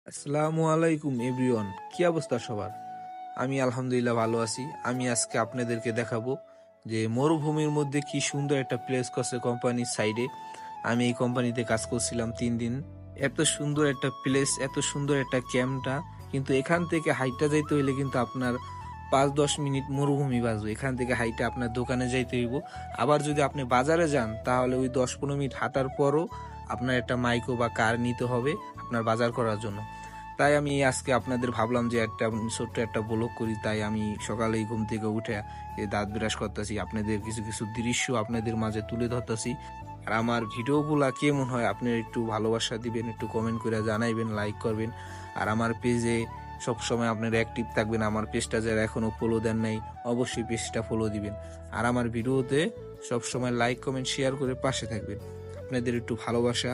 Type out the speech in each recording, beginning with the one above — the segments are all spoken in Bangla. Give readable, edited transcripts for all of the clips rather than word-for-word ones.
আসসালামু আলাইকুম এভরিওয়ান, কি অবস্থা সবার? আমি আলহামদুলিল্লাহ ভালো আছি। আমি আজকে আপনাদেরকে দেখাবো যে মরুভূমির মধ্যে কি সুন্দর একটা প্লেস করছে কোম্পানির সাইডে। আমি এই কোম্পানিতে কাজ করছিলাম 3 দিন। এত সুন্দর একটা প্লেস, এত সুন্দর একটা ক্যাম্পটা, কিন্তু এখান থেকে হাইটটা যাইতে হইলে কিন্তু আপনার 5-10 মিনিট মরুভূমি বাজবে। এখান থেকে হাইটে আপনার দোকানে যাইতে হইব। আবার যদি আপনি বাজারে যান তাহলে ওই 10-15 মিনিট হাঁটার পরও আপনার একটা মাইক্রো বা কার নিতে হবে আপনার বাজার করার জন্য। তাই আমি আজকে আপনাদের ভাবলাম যে একটা ছোট্ট একটা ব্লগ করি। তাই আমি সকালেই ঘুম থেকে উঠে এই দাঁত ব্রাশ করতেছি, আপনাদের কিছু কিছু দৃশ্য আপনাদের মাঝে তুলে ধরতেছি। আর আমার ভিডিওগুলা কেমন হয় আপনারা একটু ভালোবাসা দিবেন, একটু কমেন্ট করে জানাইবেন, লাইক করবেন। আর আমার পেজে সবসময় আপনারা অ্যাক্টিভ থাকবেন। আমার পেজটা যারা এখনো ফলো দেন নাই অবশ্যই পেজটা ফলো দিবেন। আর আমার ভিডিওতে সবসময় লাইক কমেন্ট শেয়ার করে পাশে থাকবেন। আপনাদের একটু ভালোবাসা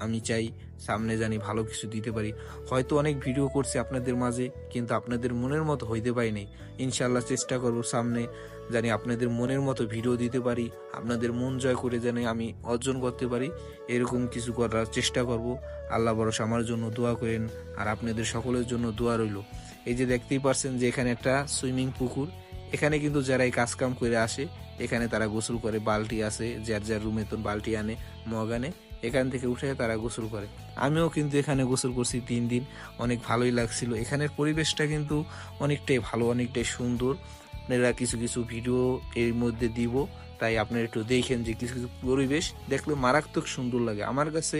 আমি চাই, সামনে জানি ভালো কিছু দিতে পারি। হয়তো অনেক ভিডিও করছি আপনাদের মাঝে, কিন্তু আপনাদের মনের মতো হইতে পারি নাই। ইনশাল্লাহ চেষ্টা করব সামনে জানি আপনাদের মনের মতো ভিডিও দিতে পারি, আপনাদের মন জয় করে জানি আমি অর্জন করতে পারি। এরকম কিছু করার চেষ্টা করব। আল্লাহ ভরসা, আমার জন্য দোয়া করেন। আর আপনাদের সকলের জন্য দোয়া রইল। এই যে দেখতেই পারছেন যে এখানে একটা সুইমিং পুকুর। এখানে কিন্তু যারা এই কাজ কাম করে আসে এখানে তারা গোসল করে, বালতি আছে, যার যার রুমে তো বালতি আনে, মগ আনে, এখান থেকে উঠে তারা গোসল করে। আমিও কিন্তু এখানে গোসল করছি 3 দিন, অনেক ভালোই লাগছিল। এখানের পরিবেশটা কিন্তু অনেকটাই ভালো, অনেকটাই সুন্দর। আপনারা কিছু কিছু ভিডিও এর মধ্যে দিব, তাই আপনারা একটু দেখেন যে কিছু কিছু পরিবেশ দেখলে মারাত্মক সুন্দর লাগে। আমার কাছে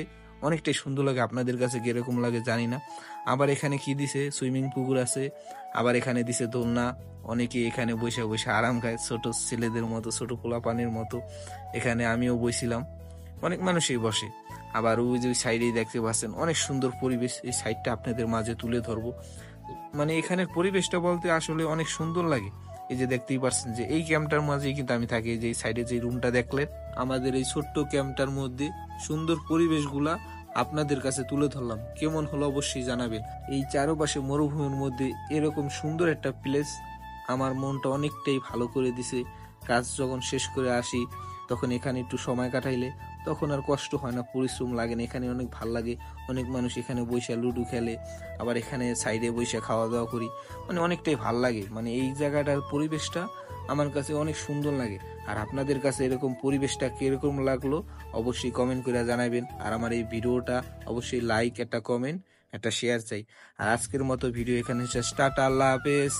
অনেকটাই সুন্দর লাগে, আপনাদের কাছে কিরকম লাগে জানি না। আবার এখানে কি দিছে, সুইমিং পুকুর আছে, আবার এখানে দিছে দোলনা। অনেকে এখানে বসে বসে আরাম খায়, ছোট ছেলেদের মতো, ছোট পোলাপানের মতো। এখানে আমিও বসছিলাম, অনেক মানুষই বসে। আবার ওই যে সাইডেই দেখতে পাচ্ছেন অনেক সুন্দর পরিবেশ, এই সাইডটা আপনাদের মাঝে তুলে ধরবো। মানে এখানের পরিবেশটা বলতে আসলে অনেক সুন্দর লাগে। এই যে দেখতেই পাচ্ছেন যে এই ক্যাম্পটার মাঝেই কিন্তু আমি থাকি। যে সাইডে যে রুমটা দেখলেন, আমাদের এই ছোট্ট ক্যাম্পটার মধ্যে সুন্দর পরিবেশগুলা আপনাদের কাছে তুলে ধরলাম। কেমন হলো অবশ্যই জানাবেন। এই চারপাশে মরুভূমির মধ্যে এরকম সুন্দর একটা প্লেস আমার মনটা অনেকটাই ভালো করে দিছে। কাজ যখন শেষ করে আসি তখন এখানে একটু সময় কাটাইলে তখন আর কষ্ট হয় না, পরিশ্রম লাগে না। এখানে অনেক ভাল লাগে। অনেক মানুষ এখানে বসে লুডো খেলে, আবার এখানে সাইডে বসে খাওয়া দাওয়া করি। মানে অনেকটাই ভাল লাগে। মানে এই জায়গাটার পরিবেশটা আমার কাছে অনেক সুন্দর লাগে। আর আপনাদের কাছে এরকম পরিবেশটা কিরকম লাগলো অবশ্যই কমেন্ট করে জানাবেন। আর আমার এই ভিডিওটা অবশ্যই লাইক, একটা কমেন্ট, একটা শেয়ার চাই। আর আজকের মতো ভিডিও এখানে শেষ। টাটা, আল্লাহ হাফেজ।